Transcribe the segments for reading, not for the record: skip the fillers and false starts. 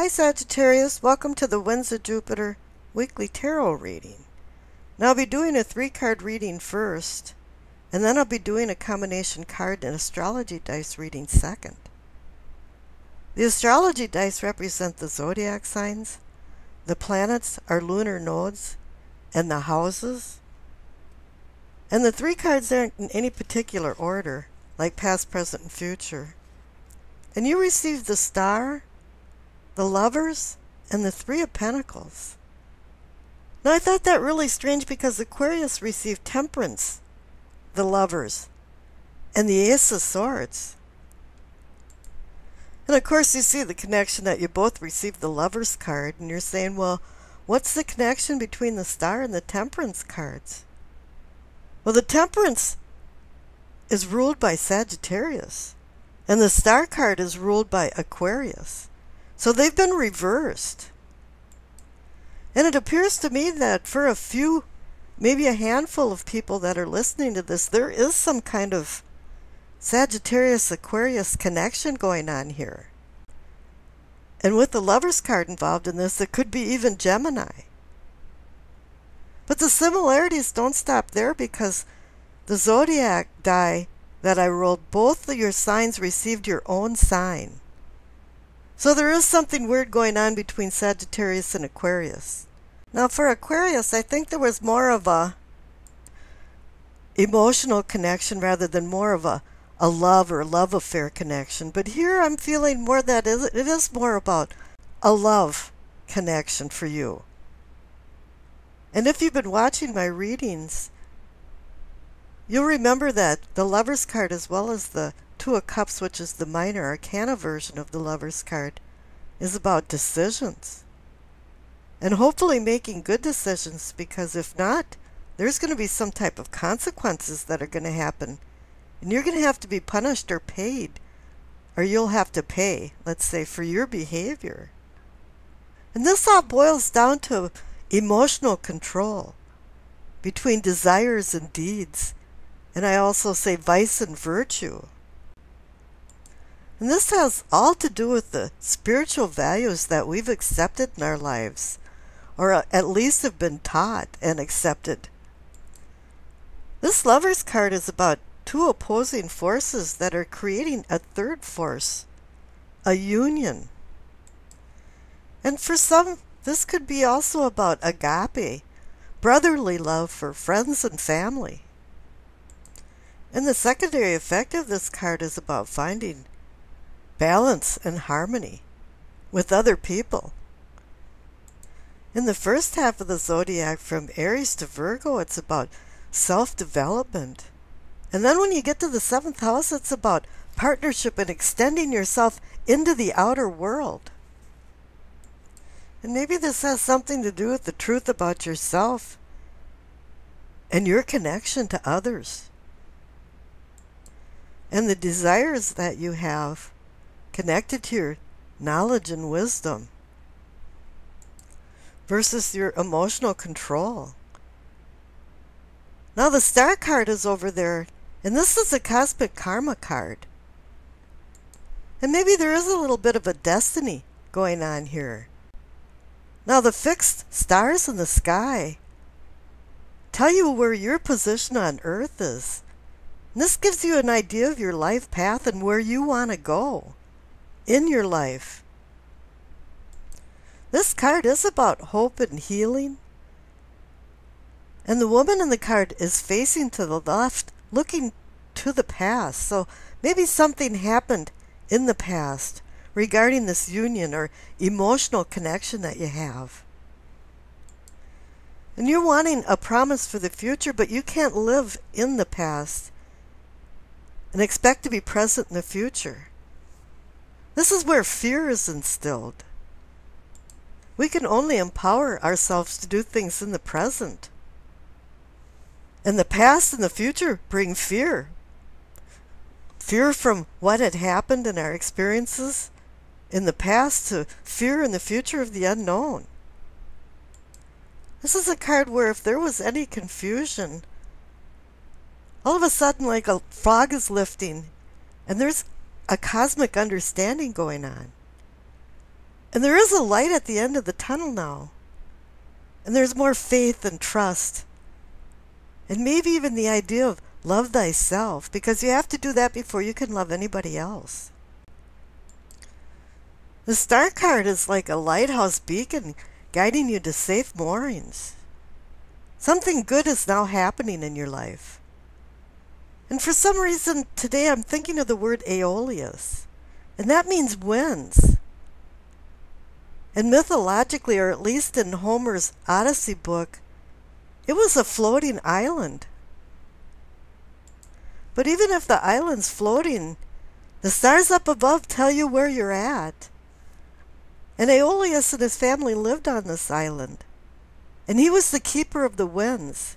Sagittarius, welcome to the Winds of Jupiter weekly tarot reading. Now I'll be doing a 3-card reading first, and then I'll be doing a combination card and astrology dice reading second. The astrology dice represent the zodiac signs, the planets are lunar nodes, and the houses. And the 3 cards aren't in any particular order, like past, present, and future. And you receive the Star, the Lovers, and the 3 of Pentacles. Now I thought that really strange because Aquarius received Temperance, the Lovers, and the Ace of Swords. And of course you see the connection that you both received the Lovers card, and you're saying, well, what's the connection between the Star and the Temperance cards? Well, the Temperance is ruled by Sagittarius, and the Star card is ruled by Aquarius. So they've been reversed. And it appears to me that for a few, maybe a handful of people that are listening to this, there is some kind of Sagittarius-Aquarius connection going on here. And with the Lovers card involved in this, it could be even Gemini. But the similarities don't stop there, because the zodiac die that I rolled, both of your signs received your own sign. So there is something weird going on between Sagittarius and Aquarius. Now for Aquarius, I think there was more of a emotional connection rather than more of a love or love affair connection. But here I'm feeling more that it is more about a love connection for you. And if you've been watching my readings, you'll remember that the Lovers card, as well as the 2 of Cups, which is the minor arcana version of the Lovers card, is about decisions. And hopefully making good decisions, because if not, there's going to be some type of consequences that are going to happen. And you're going to have to be punished or paid, or you'll have to pay, let's say, for your behavior. And this all boils down to emotional control between desires and deeds. And I also say vice and virtue. And this has all to do with the spiritual values that we've accepted in our lives, or at least have been taught and accepted. This Lovers card is about 2 opposing forces that are creating a 3rd force, a union. And for some, this could be also about agape, brotherly love for friends and family. And the secondary effect of this card is about finding balance and harmony with other people. In the first half of the zodiac, from Aries to Virgo, it's about self-development. And then when you get to the 7th house, it's about partnership and extending yourself into the outer world. And maybe this has something to do with the truth about yourself and your connection to others, and the desires that you have connected to your knowledge and wisdom versus your emotional control. Now the Star card is over there, and this is a cosmic karma card. And maybe there is a little bit of a destiny going on here. Now the fixed stars in the sky tell you where your position on Earth is. And this gives you an idea of your life path and where you want to go in your life. This card is about hope and healing. And the woman in the card is facing to the left, looking to the past. So maybe something happened in the past regarding this union or emotional connection that you have. And you're wanting a promise for the future, but you can't live in the past and expect to be present in the future. This is where fear is instilled. We can only empower ourselves to do things in the present. And the past and the future bring fear. Fear from what had happened in our experiences in the past, to fear in the future of the unknown. This is a card where if there was any confusion, all of a sudden, like a fog is lifting, and there's a cosmic understanding going on. And there is a light at the end of the tunnel now. And there's more faith and trust. And maybe even the idea of love thyself, because you have to do that before you can love anybody else. The Star card is like a lighthouse beacon guiding you to safe moorings. Something good is now happening in your life. And for some reason today I'm thinking of the word aeolus, and that means winds. And mythologically, or at least in Homer's Odyssey book, it was a floating island. But even if the island's floating, the stars up above tell you where you're at. And Aeolus and his family lived on this island. And he was the keeper of the winds.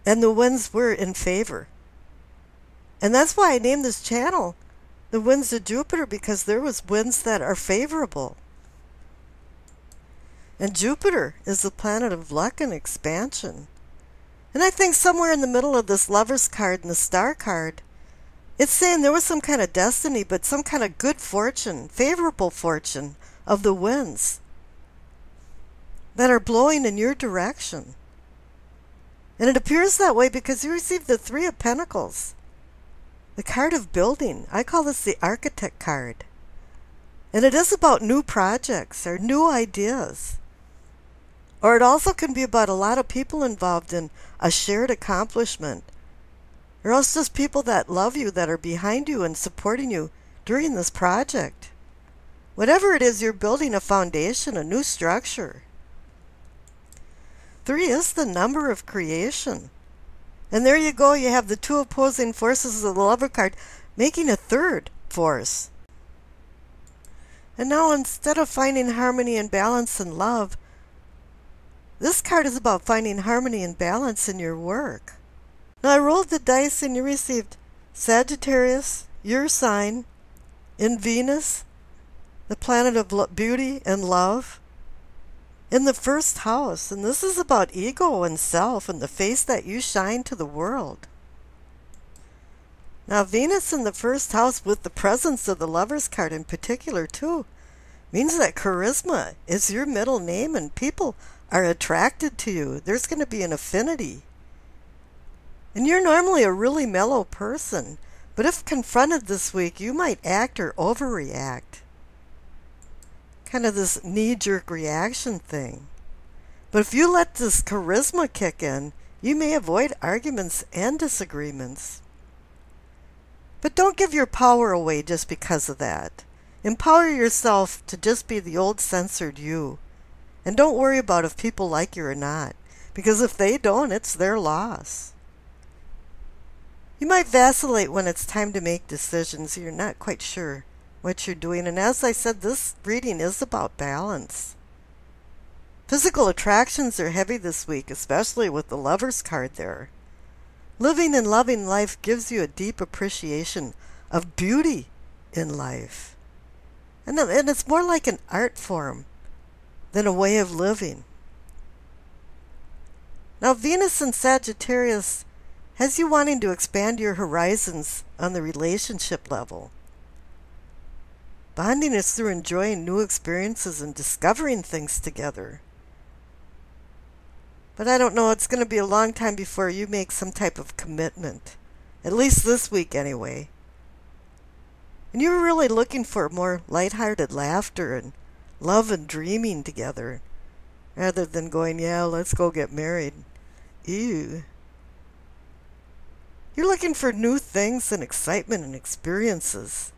And the winds were in favor. And that's why I named this channel The Winds of Jupiter, because there was winds that are favorable. And Jupiter is the planet of luck and expansion. And I think somewhere in the middle of this Lover's card and the Star card, it's saying there was some kind of destiny, but some kind of good fortune, favorable fortune of the winds that are blowing in your direction. And it appears that way because you received the Three of Pentacles, the card of building. I call this the Architect card. And it is about new projects or new ideas. Or it also can be about a lot of people involved in a shared accomplishment. Or else just people that love you, that are behind you and supporting you during this project. Whatever it is, you're building a foundation, a new structure. 3 is the number of creation. And there you go, you have the two opposing forces of the Lover card making a third force. And now instead of finding harmony and balance in love, this card is about finding harmony and balance in your work. Now I rolled the dice and you received Sagittarius, your sign, in Venus, the planet of beauty and love, in the first house. And this is about ego and self and the face that you shine to the world. Now Venus in the first house, with the presence of the Lover's card in particular too, means that charisma is your middle name and people are attracted to you. There's going to be an affinity. And you're normally a really mellow person, but if confronted this week, you might act or overreact. Kind of this knee-jerk reaction thing. But if you let this charisma kick in, you may avoid arguments and disagreements. But don't give your power away just because of that. Empower yourself to just be the old censored you. And don't worry about if people like you or not, because if they don't, it's their loss. You might vacillate when it's time to make decisions. You're not quite sure what you're doing. And as I said, this reading is about balance. Physical attractions are heavy this week, especially with the Lover's card there. Living and loving life gives you a deep appreciation of beauty in life. And it's more like an art form than a way of living. Now Venus in Sagittarius has you wanting to expand your horizons on the relationship level. Bonding is through enjoying new experiences and discovering things together. But I don't know, it's going to be a long time before you make some type of commitment. At least this week anyway. And you're really looking for more lighthearted laughter and love and dreaming together, rather than going, yeah, let's go get married. Ew. You're looking for new things and excitement and experiences.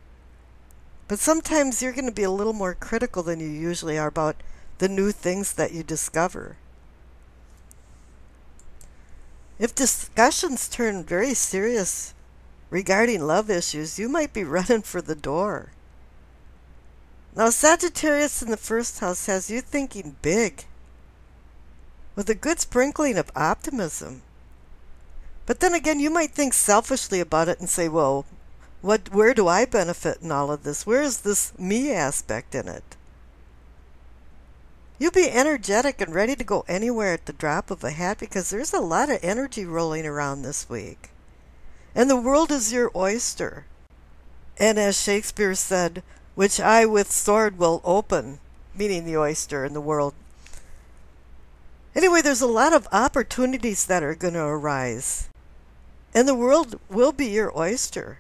But sometimes you're going to be a little more critical than you usually are about the new things that you discover. If discussions turn very serious regarding love issues, you might be running for the door. Now Sagittarius in the first house has you thinking big, with a good sprinkling of optimism. But then again, you might think selfishly about it and say, well, where do I benefit in all of this? Where is this me aspect in it? You'll be energetic and ready to go anywhere at the drop of a hat, because there's a lot of energy rolling around this week. And the world is your oyster. And as Shakespeare said, which I with sword will open, meaning the oyster in the world. Anyway, there's a lot of opportunities that are going to arise, and the world will be your oyster.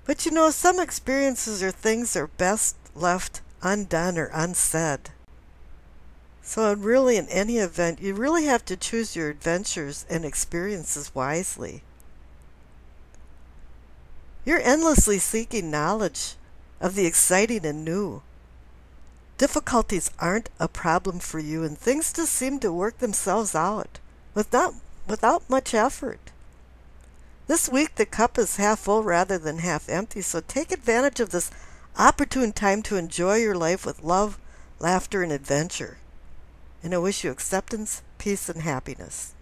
But you know, some experiences or things are best left undone or unsaid. So really, in any event, you really have to choose your adventures and experiences wisely. You're endlessly seeking knowledge of the exciting and new. Difficulties aren't a problem for you, and things just seem to work themselves out without much effort. This week the cup is half full rather than half empty, so take advantage of this opportune time to enjoy your life with love, laughter, and adventure. And I wish you acceptance, peace, and happiness.